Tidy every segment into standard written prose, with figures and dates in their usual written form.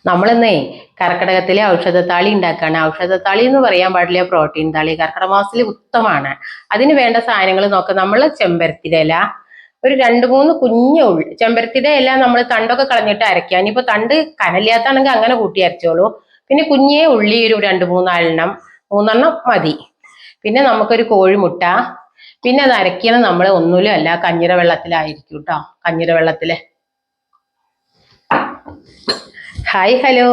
നമ്മളിന്നേ കർക്കിടകത്തിലെ ഔഷധത്താളി ഉണ്ടാക്കുകയാണ്. ഔഷധത്താളി എന്ന് പറയാൻ പാടില്ല, പ്രോട്ടീൻ താളി. കർക്കിടക മാസത്തിൽ ഉത്തമമാണ്. അതിന് വേണ്ട സാധനങ്ങൾ നോക്കാം. നമ്മൾ ചെമ്പരത്തിയുടെ ഇല, ഒരു 2-3 കുഞ്ഞ ഉള്ളി. ചെമ്പരത്തിയുടെ ഇല നമ്മൾ തണ്ടൊക്കെ കളഞ്ഞിട്ട് അരയ്ക്കുക. ഇനിയിപ്പോ തണ്ട് കനലിയാത്താണെങ്കിൽ അങ്ങനെ കൂട്ടി അരച്ചോളൂ. പിന്നെ കുഞ്ഞേ ഉള്ളി ഒരു 2-3 3 മതി. പിന്നെ നമുക്കൊരു കോഴിമുട്ട. പിന്നെ അത് അരയ്ക്കണം നമ്മൾ ഒന്നുമില്ല അല്ല, കഞ്ഞിര വെള്ളത്തിലായിരിക്കും കേട്ടോ. കഞ്ഞിര വെള്ളത്തില്. ഹായ്, ഹലോ,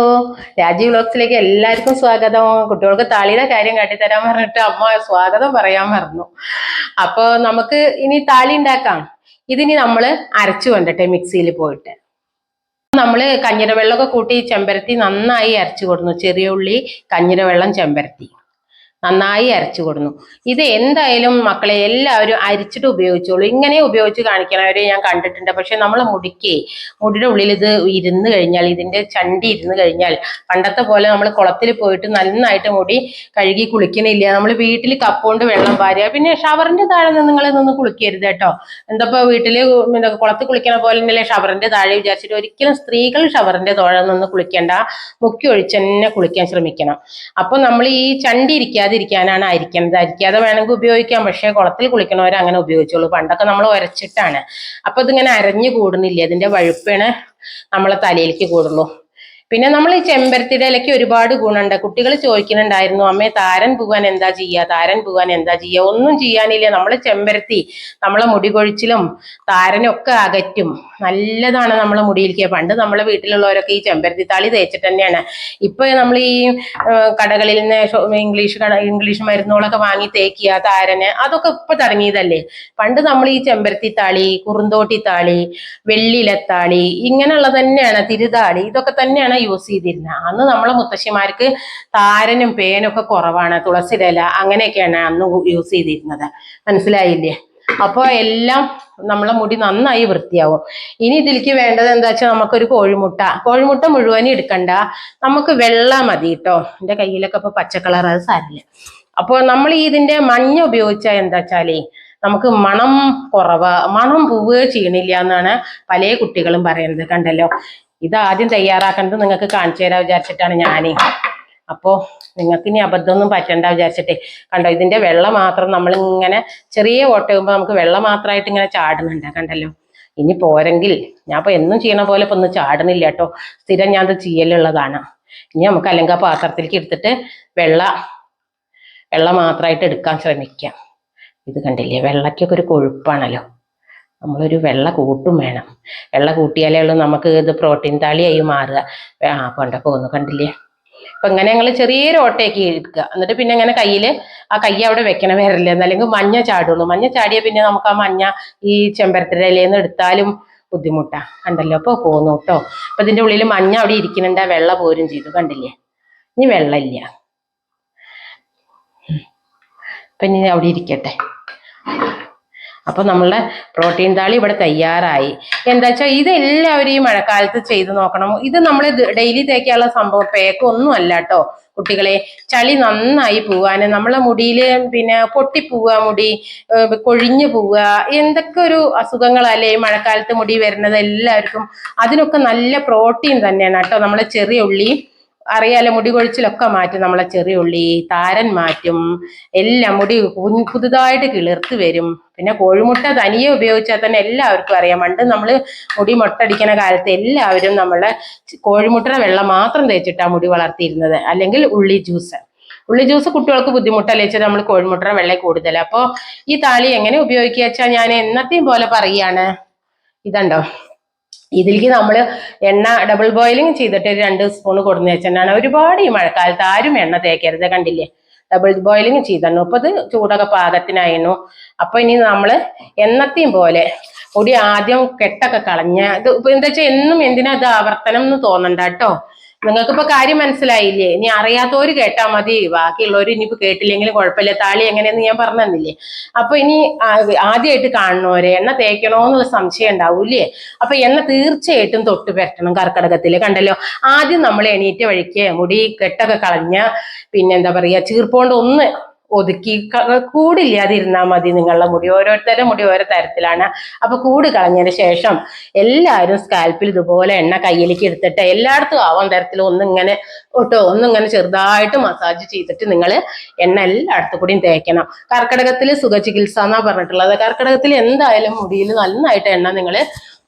രാജീവ് വ്ലോഗ്സിലേക്ക് എല്ലാവർക്കും സ്വാഗതം. കുട്ടികൾക്ക് താളിയുടെ കാര്യം കാട്ടിത്തരാൻ പറഞ്ഞിട്ട് അമ്മ സ്വാഗതം പറയാൻ മറന്നു. അപ്പൊ നമുക്ക് ഇനി താളി ഉണ്ടാക്കാം. ഇതിനി നമ്മൾ അരച്ചു കൊണ്ടട്ടെ മിക്സിയിൽ പോയിട്ട്. നമ്മള് കഞ്ഞിര വെള്ളമൊക്കെ കൂട്ടി ചെമ്പരത്തി നന്നായി അരച്ചു കൊടുന്നു. ചെറിയ ഉള്ളി, കഞ്ഞിര വെള്ളം, ചെമ്പരത്തി നന്നായി അരച്ചു കൊടുന്നു. ഇത് എന്തായാലും മക്കളെ എല്ലാവരും അരിച്ചിട്ട് ഉപയോഗിച്ചോളൂ. ഇങ്ങനെ ഉപയോഗിച്ച് കാണിക്കണവരെ ഞാൻ കണ്ടിട്ടുണ്ട്. പക്ഷെ നമ്മളെ മുടിയുടെ ഉള്ളിൽ ഇത് ഇരുന്ന് കഴിഞ്ഞാൽ, ഇതിന്റെ ചണ്ടി ഇരുന്ന് കഴിഞ്ഞാൽ പണ്ടത്തെ പോലെ നമ്മൾ കുളത്തിൽ പോയിട്ട് നന്നായിട്ട് മുടി കഴുകി കുളിക്കണില്ല. നമ്മൾ വീട്ടിൽ കപ്പുകൊണ്ട് വെള്ളം പാരുക. പിന്നെ ഷവറിന്റെ താഴെ നിങ്ങൾ നിന്ന് കുളിക്കരുത് കേട്ടോ. എന്തപ്പോ വീട്ടില് കുളത്തിൽ കുളിക്കണ പോലെ തന്നെയല്ലേ ഷവറിന്റെ താഴെ വിചാരിച്ചിട്ട് ഒരിക്കലും സ്ത്രീകൾ ഷവറിന്റെ താഴെ നിന്ന് കുളിക്കേണ്ട. മുക്കി ഒഴിച്ച് തന്നെ കുളിക്കാൻ ശ്രമിക്കണം. അപ്പൊ നമ്മൾ ഈ ചണ്ടി ഇരിക്കാതിരിക്കാനാണ് അരിക്കുന്നത്. അരിക്കാതെ വേണമെങ്കിൽ ഉപയോഗിക്കാം. പക്ഷെ കുളത്തിൽ കുളിക്കണവരെ അങ്ങനെ ഉപയോഗിച്ചോളൂ. പണ്ടൊക്കെ നമ്മൾ ഉരച്ചിട്ടാണ്. അപ്പൊ ഇതിങ്ങനെ അരഞ്ഞു കൂടുന്നില്ല. ഇതിന്റെ വഴുപ്പാണ് നമ്മളെ തലയിലേക്ക് കൂടുള്ളൂ. പിന്നെ നമ്മൾ ഈ ചെമ്പരത്തിയുടെ ഇലയ്ക്ക് ഒരുപാട് ഗുണമുണ്ട്. കുട്ടികൾ ചോദിക്കുന്നുണ്ടായിരുന്നു, അമ്മേ താരൻ പോകാൻ എന്താ ചെയ്യുക? ഒന്നും ചെയ്യാനില്ല. നമ്മളെ ചെമ്പരത്തി നമ്മളെ മുടി കൊഴിച്ചിലും താരനും ഒക്കെ അകറ്റും. നല്ലതാണ് നമ്മളെ മുടിയിലേക്ക്. പണ്ട് നമ്മളെ വീട്ടിലുള്ളവരൊക്കെ ഈ ചെമ്പരത്തി താളി തേച്ചിട്ട് തന്നെയാണ്. ഇപ്പൊ നമ്മൾ ഈ കടകളിൽ നിന്ന് ഇംഗ്ലീഷ് മരുന്നുകളൊക്കെ വാങ്ങി തേക്കുക താരന്, അതൊക്കെ ഇപ്പൊ തുടങ്ങിയതല്ലേ. പണ്ട് നമ്മൾ ഈ ചെമ്പരത്തി താളി, കുറുന്തോട്ടി താളി, വെള്ളിയിലത്താളി, ഇങ്ങനെയുള്ള തന്നെയാണ്, തിരുതാളി, ഇതൊക്കെ തന്നെയാണ് യൂസ് ചെയ്തിരുന്നത്. അന്ന് നമ്മളെ മുത്തശ്ശിമാർക്ക് താരനും പേനും ഒക്കെ കുറവാണ്. തുളസിയുടെ ഇല അങ്ങനെയൊക്കെയാണ് അന്ന് യൂസ് ചെയ്തിരുന്നത്. മനസ്സിലായില്ലേ? അപ്പൊ എല്ലാം നമ്മളെ മുടി നന്നായി വൃത്തിയാവും. ഇനി ഇതിലേക്ക് വേണ്ടത് എന്താ വെച്ചാൽ നമുക്കൊരു കോഴിമുട്ട മുഴുവനും എടുക്കണ്ട. നമുക്ക് വെള്ള മതി കേട്ടോ. എൻ്റെ കയ്യിലൊക്കെ ഇപ്പൊ പച്ച കളർ, അത് സാരില്ല. അപ്പോൾ നമ്മൾ ഇതിന്റെ മഞ്ഞ ഉപയോഗിച്ചാൽ എന്താ വെച്ചാലേ നമുക്ക് മണം മണം പോവുകയോ ചെയ്യണില്ല എന്നാണ് പല കുട്ടികളും പറയുന്നത്. കണ്ടല്ലോ, ഇത് ആദ്യം തയ്യാറാക്കേണ്ടത് നിങ്ങൾക്ക് കാണിച്ചു തരാൻ വിചാരിച്ചിട്ടാണ് ഞാനേ. അപ്പോ നിങ്ങൾക്ക് ഇനി അബദ്ധമൊന്നും പറ്റണ്ട വിചാരിച്ചിട്ടേ. കണ്ടോ, ഇതിന്റെ വെള്ള മാത്രം നമ്മൾ ഇങ്ങനെ ചെറിയ ഓട്ടയുമ്പോൾ നമുക്ക് വെള്ള മാത്രമായിട്ട് ഇങ്ങനെ ചാടുന്നുണ്ട്. കണ്ടല്ലോ. ഇനി പോരെങ്കിൽ ഞാൻ ഇപ്പൊ എന്നും ചെയ്യണ പോലെ ഇപ്പൊ ഒന്നും ചാടുന്നില്ല കേട്ടോ. സ്ഥിരം ഞാൻ അത് ചെയ്യലുള്ളതാണ്. ഇനി നമുക്ക് അല്ലെങ്കിൽ ആ പാത്രത്തിലേക്ക് എടുത്തിട്ട് വെള്ള മാത്രമായിട്ട് എടുക്കാൻ ശ്രമിക്കാം. ഇത് കണ്ടില്ലേ, വെള്ളയ്ക്കൊക്കെ ഒരു കൊഴുപ്പാണല്ലോ. നമ്മളൊരു വെള്ള കൂട്ടും വേണം. വെള്ള കൂട്ടിയാലേ ഉള്ളൂ നമുക്ക് ഇത് പ്രോട്ടീൻ താളിയായി മാറുക. കൊണ്ടൊക്കെ കണ്ടില്ലേ. അപ്പൊ ഇങ്ങനെ ഞങ്ങൾ ചെറിയൊരു ഓട്ടയൊക്കെ എടുക്കുക. എന്നിട്ട് പിന്നെ ഇങ്ങനെ ആ കൈ അവിടെ വെക്കണ വരില്ല, എന്നല്ലെങ്കിൽ മഞ്ഞ ചാടുള്ളൂ. മഞ്ഞ ചാടിയ പിന്നെ നമുക്ക് ആ മഞ്ഞ ഈ ചെമ്പരത്തിൻ്റെ ഇലയിൽ എടുത്താലും ബുദ്ധിമുട്ടാ. കണ്ടല്ലോ, അപ്പൊ പോന്നു കേട്ടോ. അപ്പൊ ഇതിന്റെ ഉള്ളിൽ മഞ്ഞ അവിടെ ഇരിക്കുന്നുണ്ട്, വെള്ള പോരും ചെയ്തു. കണ്ടില്ലേ, ഇനി വെള്ളമില്ല. അപ്പൊ ഇനി അവിടെ ഇരിക്കട്ടെ. അപ്പൊ നമ്മളുടെ പ്രോട്ടീൻ താളി ഇവിടെ തയ്യാറായി. എന്താ വെച്ചാൽ ഇത് എല്ലാവരും ഈ മഴക്കാലത്ത് ചെയ്ത് നോക്കണം. ഇത് നമ്മൾ ഡെയിലി തേക്കാനുള്ള സംഭവം പേക്കൊന്നും അല്ല കേട്ടോ കുട്ടികളെ. ചളി നന്നായി പോവാന്, നമ്മളെ മുടിയില് പിന്നെ പൊട്ടിപ്പോവുക, മുടി കൊഴിഞ്ഞു പോവുക, എന്തൊക്കെ ഒരു അസുഖങ്ങളല്ലേ ഈ മഴക്കാലത്ത് മുടി വരുന്നത് എല്ലാവർക്കും. അതിനൊക്കെ നല്ല പ്രോട്ടീൻ തന്നെയാണ് കേട്ടോ. നമ്മളെ ചെറിയ ഉള്ളി അറിയാലോ, മുടി കൊഴിച്ചിലൊക്കെ മാറ്റും. നമ്മളെ ചെറിയ ഉള്ളി താരൻ മാറ്റും എല്ലാം. മുടി പുതുതായിട്ട് കിളിർത്ത് വരും. പിന്നെ കോഴിമുട്ട തനിയെ ഉപയോഗിച്ചാൽ തന്നെ എല്ലാവർക്കും അറിയാം. പണ്ട് നമ്മൾ മുടി മുട്ടടിക്കുന്ന കാലത്ത് എല്ലാവരും നമ്മളെ കോഴിമുട്ടയുടെ വെള്ളം മാത്രം തേച്ചിട്ടാണ് മുടി വളർത്തിയിരുന്നത്. അല്ലെങ്കിൽ ഉള്ളി ജ്യൂസ് കുട്ടികൾക്ക് ബുദ്ധിമുട്ടല്ലേ വെച്ചാൽ നമ്മൾ കോഴിമുട്ടയുടെ വെള്ളം കൂടുതൽ. അപ്പോൾ ഈ താളി എങ്ങനെ ഉപയോഗിക്കുക വെച്ചാൽ ഞാൻ എന്നത്തെയും പോലെ പറയാണ്. ഇതുണ്ടോ, ഇതിലേക്ക് നമ്മൾ എണ്ണ ഡബിൾ ബോയിലിംഗ് ചെയ്തിട്ട് 2 സ്പൂൺ കൊടുന്ന് വെച്ചാണ്. ഒരുപാട് ഈ മഴക്കാലത്ത് ആരും എണ്ണ തേക്കരുത്. കണ്ടില്ലേ, ഡബിൾ ബോയിലിംഗ് ചെയ്തന്നു. അപ്പൊ ഇത് ചൂടൊക്കെ പാകത്തിനായിരുന്നു. അപ്പൊ ഇനി നമ്മള് എന്നത്തെയും പോലെ മുടി ആദ്യം കെട്ടൊക്കെ കളഞ്ഞ്, ഇത് എന്താ വെച്ചാൽ എന്നും എന്തിനാ ഇത് ആവർത്തനം എന്ന് തോന്നണ്ട കേട്ടോ. നിങ്ങൾക്കിപ്പോ കാര്യം മനസ്സിലായില്ലേ? ഇനി അറിയാത്തവര് കേട്ടാ മതി, ബാക്കിയുള്ളവർ ഇനിയിപ്പോ കേട്ടില്ലെങ്കിലും കുഴപ്പമില്ല. താളി എങ്ങനെയെന്ന് ഞാൻ പറഞ്ഞു തന്നില്ലേ. അപ്പൊ ഇനി ആദ്യമായിട്ട് കാണുന്നവരെ എണ്ണ തേക്കണോന്നുള്ള സംശയം ഉണ്ടാവൂലേ. അപ്പൊ എണ്ണ തീർച്ചയായിട്ടും തൊട്ട് പരട്ടണം കർക്കിടകത്തില്. കണ്ടല്ലോ, ആദ്യം നമ്മൾ എണീറ്റ വഴിക്ക് മുടി കെട്ടൊക്കെ കളഞ്ഞ പിന്നെ എന്താ പറയാ, ചീർപ്പോണ്ട് ഒതുക്കി കൂടില്ലാതിരുന്നാൽ മതി. നിങ്ങളുടെ മുടി ഓരോരുത്തരുടെ മുടി ഓരോ തരത്തിലാണ്. അപ്പൊ കൂട് കളഞ്ഞതിന് ശേഷം എല്ലാവരും സ്കാൽപ്പിൽ ഇതുപോലെ എണ്ണ കയ്യിലേക്ക് എടുത്തിട്ട് എല്ലായിടത്തും ആവാൻ തരത്തിൽ ഒന്നിങ്ങനെ ഒന്നിങ്ങനെ ചെറുതായിട്ട് മസാജ് ചെയ്തിട്ട് നിങ്ങൾ എണ്ണ എല്ലായിടത്തു കൂടിയും തേക്കണം. കർക്കിടകത്തിൽ സുഖചികിത്സ എന്നാ പറഞ്ഞിട്ടുള്ളത്. കർക്കിടകത്തിൽ എന്തായാലും മുടിയിൽ നന്നായിട്ട് എണ്ണ നിങ്ങൾ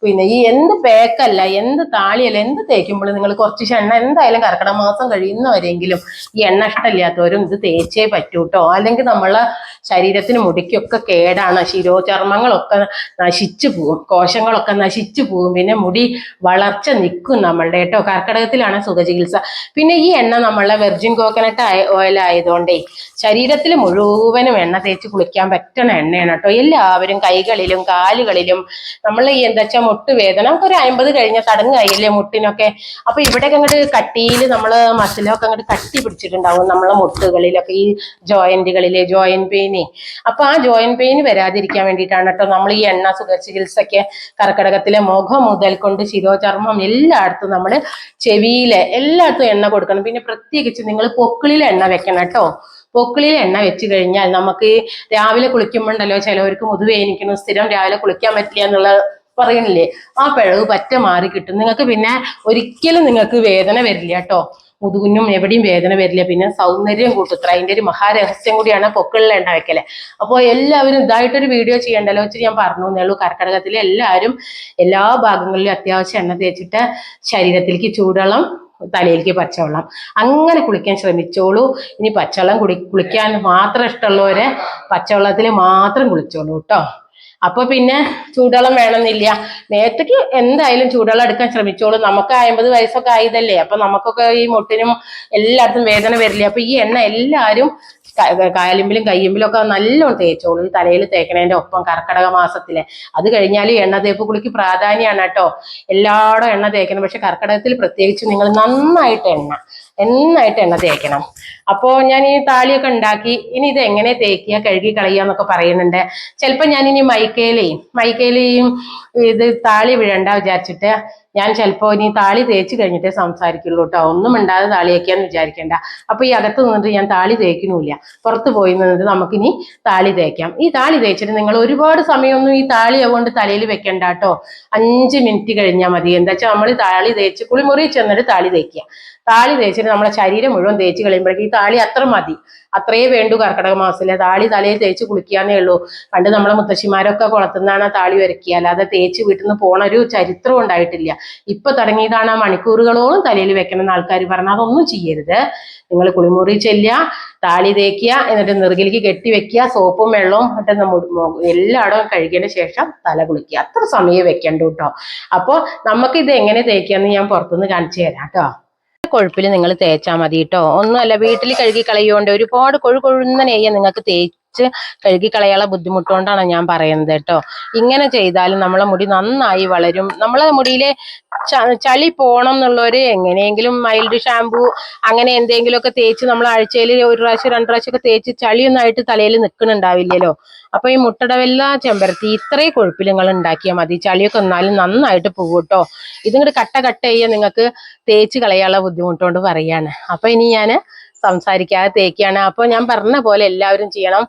പിന്നെ ഈ എന്ത് പേക്കല്ല, എന്ത് താളിയല്ല, എന്ത് തേക്കുമ്പോൾ നിങ്ങൾ കുറച്ച് എണ്ണ എന്തായാലും കർക്കിടക മാസം കഴിയുന്നവരെങ്കിലും ഈ എണ്ണ ഇഷ്ടമില്ലാത്തവരും ഇത് തേച്ചേ പറ്റൂ കേട്ടോ. അല്ലെങ്കിൽ നമ്മളെ ശരീരത്തിന് മുടിക്കൊക്കെ കേടാണ്. ശിരോചർമ്മങ്ങളൊക്കെ നശിച്ചു പോവും, കോശങ്ങളൊക്കെ നശിച്ചു പോവും, പിന്നെ മുടി വളർച്ച നിൽക്കും നമ്മളുടെ കേട്ടോ. കർക്കിടകത്തിലാണ് സുഖചികിത്സ. പിന്നെ ഈ എണ്ണ നമ്മളെ വെർജിൻ കോക്കനട്ട് ഓയിൽ ആയതുകൊണ്ടേ ശരീരത്തിൽ മുഴുവനും എണ്ണ തേച്ച് കുളിക്കാൻ പറ്റുന്ന എണ്ണയാണ് കേട്ടോ. എല്ലാവരും കൈകളിലും കാലുകളിലും നമ്മൾ ഈ എന്താ വെച്ചാൽ മുട്ടുവേദന നമുക്ക് ഒരു 50 കഴിഞ്ഞ തടങ്ങായില്ലേ മുട്ടിനൊക്കെ. അപ്പൊ ഇവിടെയൊക്കെ അങ്ങോട്ട് കട്ടിയിൽ നമ്മള് മസിലൊക്കെ അങ്ങോട്ട് കട്ടി പിടിച്ചിട്ടുണ്ടാവും നമ്മളെ മുട്ടുകളിലൊക്കെ, ഈ ജോയിന്റുകളിലെ ജോയിന്റ് പെയിന്. അപ്പൊ ആ ജോയിന്റ് പെയിന് വരാതിരിക്കാൻ വേണ്ടിയിട്ടാണ് കേട്ടോ നമ്മൾ ഈ എണ്ണ സുഖചികിത്സയ്ക്ക് കർക്കിടകത്തിലെ മുഖം മുതൽ കൊണ്ട് ശിരോചർമ്മം എല്ലായിടത്തും നമ്മൾ ചെവിയിലെ എല്ലായിടത്തും എണ്ണ കൊടുക്കണം. പിന്നെ പ്രത്യേകിച്ച് നിങ്ങൾ പൊക്കിളിൽ എണ്ണ വെക്കണം കേട്ടോ. പൊക്കിളിൽ എണ്ണ വെച്ച് കഴിഞ്ഞാൽ നമുക്ക് രാവിലെ കുളിക്കുമ്പോണ്ടല്ലോ ചിലവർക്ക് മുതുവേനിക്കുന്നു, സ്ഥിരം രാവിലെ കുളിക്കാൻ പറ്റില്ല എന്നുള്ള പറയുന്നില്ലേ, ആ പിഴവ് പറ്റ മാറി കിട്ടും നിങ്ങൾക്ക്. പിന്നെ ഒരിക്കലും നിങ്ങൾക്ക് വേദന വരില്ല കേട്ടോ. മുതുകുഞ്ഞും എവിടെയും വേദന വരില്ല. പിന്നെ സൗന്ദര്യം കൂട്ടുത്ര. അതിന്റെ ഒരു മഹാരഹസ്യം കൂടിയാണ് പൊക്കിളിൽ എണ്ണ വെക്കല്. അപ്പോൾ എല്ലാവരും ഇതായിട്ടൊരു വീഡിയോ ചെയ്യണ്ടല്ലോ വെച്ചിട്ട് ഞാൻ പറഞ്ഞു എന്നേ ഉള്ളൂ. കർക്കിടകത്തിൽ എല്ലാവരും എല്ലാ ഭാഗങ്ങളിലും അത്യാവശ്യം എണ്ണ തേച്ചിട്ട് ശരീരത്തിലേക്ക് ചൂടുവെള്ളം, തലയിലേക്ക് പച്ചവെള്ളം, അങ്ങനെ കുളിക്കാൻ ശ്രമിച്ചോളൂ. ഇനി പച്ചവെള്ളം കുളിക്കാൻ മാത്രം ഇഷ്ടമുള്ളവരെ പച്ചവെള്ളത്തിൽ മാത്രം കുളിച്ചോളൂ കേട്ടോ. അപ്പൊ പിന്നെ ചൂടുവെള്ളം വേണമെന്നില്ല. നേരത്തേക്ക് എന്തായാലും ചൂടുവെള്ളം എടുക്കാൻ ശ്രമിച്ചോളൂ. നമുക്ക് 50 വയസ്സൊക്കെ ആയതല്ലേ, അപ്പൊ നമുക്കൊക്കെ ഈ മുട്ടിനും എല്ലായിടത്തും വേദന വരില്ല. അപ്പൊ ഈ എണ്ണ എല്ലാവരും കാലിമ്പിലും കയ്യുമ്പിലും ഒക്കെ നല്ലോണം തേച്ചോളൂ. ഈ തലയിൽ തേക്കണേന്റെ ഒപ്പം കർക്കിടക മാസത്തിലെ. അത് കഴിഞ്ഞാൽ എണ്ണ തേപ്പ് കുളിക്ക് പ്രാധാന്യമാണ് കേട്ടോ. എല്ലായിടും എണ്ണ തേക്കണം. പക്ഷെ കർക്കിടകത്തിൽ പ്രത്യേകിച്ച് നിങ്ങൾ നന്നായിട്ട് എണ്ണ തേക്കണം. അപ്പോ ഞാൻ ഈ താളിയൊക്കെ ഉണ്ടാക്കി. ഇനി ഇത് എങ്ങനെ തേക്കുക, കഴുകി കളയുക എന്നൊക്കെ പറയുന്നുണ്ട്. ചിലപ്പോൾ ഞാൻ ഇനി മൈക്കയിലെയും ഇത് താളി വിഴണ്ട വിചാരിച്ചിട്ട് ഞാൻ ചിലപ്പോൾ ഇനി താളി തേച്ച് കഴിഞ്ഞിട്ടേ സംസാരിക്കുള്ളൂ കേട്ടോ. ഒന്നും മിണ്ടാതെ താളി തേക്കാന്ന് വിചാരിക്കേണ്ട. അപ്പൊ ഈ അകത്ത് നിന്നിട്ട് ഞാൻ താളി തേക്കണില്ല, പുറത്ത് പോയി നിന്നിട്ട് നമുക്കിനി താളി തേക്കാം. ഈ താളി തേച്ചിട്ട് നിങ്ങൾ ഒരുപാട് സമയമൊന്നും ഈ താളി അതുകൊണ്ട് തലയിൽ വെക്കണ്ട കേട്ടോ. 5 മിനിറ്റ് കഴിഞ്ഞാൽ മതി. എന്താ വെച്ചാൽ നമ്മൾ താളി തേച്ച് കുളിമുറി ചെന്നിട്ട് താളി തേക്കുക. താളി തേച്ചിട്ട് നമ്മളെ ശരീരം മുഴുവൻ തേച്ച് കഴിയുമ്പോഴേക്കും ഈ താളി അത്ര മതി. അത്രയേ വേണ്ടു കർക്കിടക മാസത്തിലെ. താളി തലയിൽ തേച്ച് കുളിക്കാന്നേ ഉള്ളൂ. പണ്ട് നമ്മളെ മുത്തശ്ശിമാരൊക്കെ കുളത്തുനിന്നാണ് താളി വരയ്ക്കുക, അല്ലാതെ തേച്ച് വീട്ടിൽ നിന്ന് പോണ ഒരു ചരിത്രം ഉണ്ടായിട്ടില്ല. ഇപ്പൊ തുടങ്ങിയതാണ് ആ മണിക്കൂറുകളോളം തലയിൽ വെക്കണം ആൾക്കാർ പറഞ്ഞാൽ. അതൊന്നും ചെയ്യരുത്. നിങ്ങൾ കുളിമുറി ചെല്ലുക, താളി തേക്കുക, എന്നിട്ട് നെറുകിലേക്ക് കെട്ടി വെക്കുക, സോപ്പും വെള്ളവും ഇട്ട് എല്ലായിടവും കഴുകിയതിന് ശേഷം തല കുളിക്കുക. അത്ര സമയം വെക്കണ്ട കേട്ടോ. അപ്പൊ നമുക്ക് ഇത് എങ്ങനെ തേക്കാന്ന് ഞാൻ പുറത്തുനിന്ന് കാണിച്ചു തരാം കേട്ടോ. കൊഴുപ്പിൽ നിങ്ങൾ തേച്ചാൽ മതി കേട്ടോ. ഒന്നുമല്ല, വീട്ടിൽ കഴുകി കളയുകൊണ്ട് ഒരുപാട് കൊഴുന്ന നെയ്യ നിങ്ങൾക്ക് തേച്ച് കഴുകി കളയാനുള്ള ബുദ്ധിമുട്ടുകൊണ്ടാണ് ഞാൻ പറയുന്നത് കേട്ടോ. ഇങ്ങനെ ചെയ്താലും നമ്മളെ മുടി നന്നായി വളരും. നമ്മളെ മുടിയിലെ ചളി പോണം എന്നുള്ളവര് എങ്ങനെയെങ്കിലും മൈൽഡ് ഷാമ്പു അങ്ങനെ എന്തെങ്കിലുമൊക്കെ തേച്ച് നമ്മൾ ആഴ്ചയിൽ 1 പ്രാവശ്യം 2 പ്രാവശ്യമൊക്കെ തേച്ച് ചളിയൊന്നായിട്ട് തലയിൽ നിൽക്കുന്നുണ്ടാവില്ലല്ലോ. അപ്പൊ ഈ മുട്ടടവെല്ല, ചെമ്പരത്തി ഇത്രയും കൊഴുപ്പിൽ നിങ്ങൾ ഉണ്ടാക്കിയാൽ മതി. ചളിയൊക്കെ എന്നാലും നന്നായിട്ട് പോകും കേട്ടോ. ഇതിങ്ങോട്ട് കട്ട ചെയ്യാൻ നിങ്ങൾക്ക് തേച്ച് കളയാനുള്ള ബുദ്ധിമുട്ടുകൊണ്ട് പറയാണ്. അപ്പൊ ഇനി ഞാൻ സംസാരിക്കാതെ തേക്കുകയാണ്. അപ്പൊ ഞാൻ പറഞ്ഞ പോലെ എല്ലാവരും ചെയ്യണം.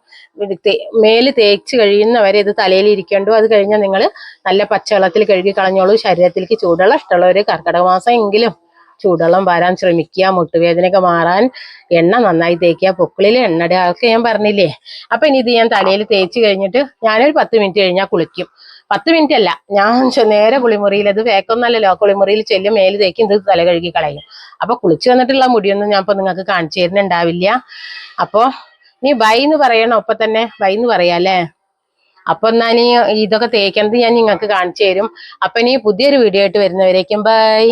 മേല് തേച്ച് കഴിയുന്നവരെ ഇത് തലയിൽ ഇരിക്കണ്ടു. അത് കഴിഞ്ഞാൽ നിങ്ങൾ നല്ല പച്ചവെള്ളത്തിൽ കഴുകി കളഞ്ഞോളൂ. ശരീരത്തിലേക്ക് ചൂടുവെള്ളം ഇഷ്ടമുള്ളവര് കർക്കിടക മാസം എങ്കിലും ചൂടുവെള്ളം വരാൻ ശ്രമിക്കുക. മുട്ടുവേദനയൊക്കെ മാറാൻ എണ്ണ നന്നായി തേക്കുക. പൊക്കിളിൽ എണ്ണയുടെ അതൊക്കെ ഞാൻ പറഞ്ഞില്ലേ. അപ്പൊ ഇനി ഇത് ഞാൻ തലയിൽ തേച്ച് കഴിഞ്ഞിട്ട് ഞാനൊരു 10 മിനിറ്റ് കഴിഞ്ഞാൽ കുളിക്കും. 10 മിനിറ്റ് അല്ല, ഞാൻ നേരെ കുളിമുറിയിൽ, അത് വേക്കൊന്നല്ലല്ലോ, കുളിമുറിയിൽ ചെല്ലും, മേല് തേക്കും, ഇത് തല കഴുകി കളയും. അപ്പൊ കുളിച്ചു വന്നിട്ടുള്ള മുടിയൊന്നും ഞാൻ ഇപ്പൊ നിങ്ങൾക്ക് കാണിച്ചു തരുന്നുണ്ടാവില്ല. അപ്പൊ നീ ബൈ എന്ന് പറയണം. ഒപ്പം തന്നെ ബൈ എന്ന് പറയാല്ലേ. അപ്പൊ എന്നാ നീ ഇതൊക്കെ തേക്കുന്നത് ഞാൻ നിങ്ങൾക്ക് കാണിച്ചു തരും. അപ്പൊ ഇനി പുതിയൊരു വീഡിയോ ആയിട്ട് വരുന്നവരേക്കും ബൈ.